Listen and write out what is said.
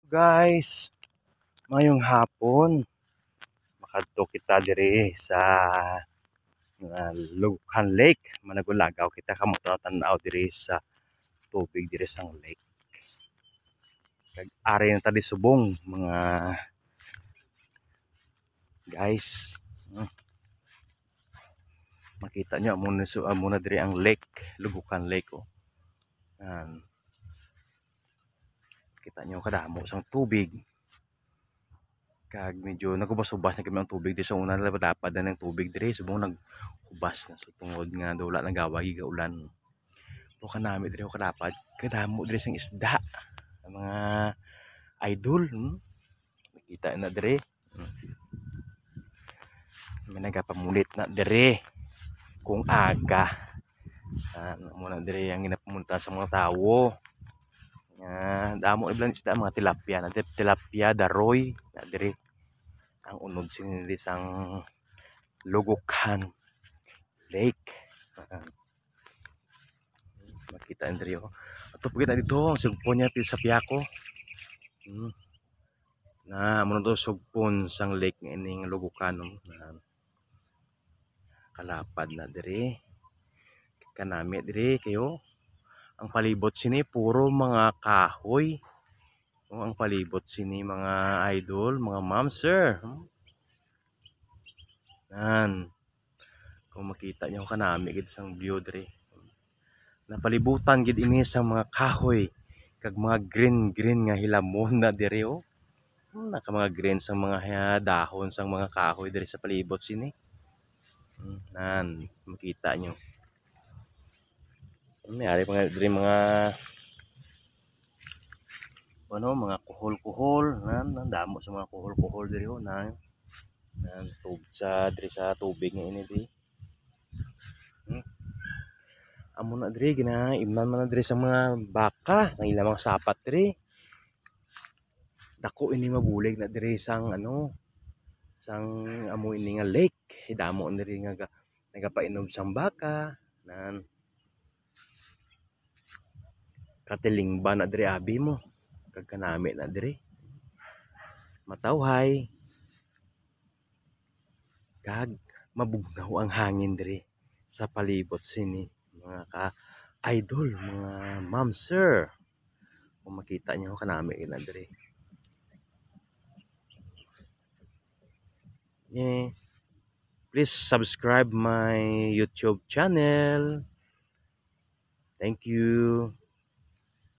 Guys, mayong hapon makadto kita diri sa Lughan Lake. Managulagaw kita kamo tan-aw diri sa tubig diri sang lake. Kag ari na tadi subong mga guys. Makita nyo muna diri ang lake, Lughan Lake oh. Yan. Kita nyo kadamo sang tubig. Kag medyo nagubas-ubas na kami ang tubig diri sa una lapad na ng tubig diri subong naghubas na sa tungod nga dula nagawagi ga ulan. So kanami diri kadapad kadamo diri sang isda ang mga idol nakita na diri may nagapamulit na diri kung aga muna diri ang ginapumunta sa mga tawo damo ibang isda mga tilapia daroy na diri ang unod sinili sang Lughan Lake. Makita diri oh. Ato pagita dito ang sugpon niya sa Piako. Na amo to sugpon sang lake ining Lughan kalapad na diri kanami diri kayo ang palibot sini puro mga kahoy ang palibot sini mga idol mga ma'am sir yan kung makita nyo kanami gid sang view diri napalibutan gid ini sa mga kahoy kag mga green nga hilamon na diri oh naka mga green sang mga dahon sang mga kahoy diri sa palibot sini nan makita nyo mayari mga diri mga mga kuhol nan damo sa mga kuhol diri oh nan sa diri sa tubig nga ini diri amo na diri ginaimnan man na diri sa mga baka ang ilang mga sapat diri dako ini mabulig na diri sang sang amo ini nga lake damo diri nga nagapainom sang baka nan katiling ba na diri abi mo kag kanami na diri matawhay kag mabugnaw ang hangin diri sa palibot sini mga ka-idol mga ma'am sir kung makita nyo kanami na diri please subscribe my YouTube channel. Thank you.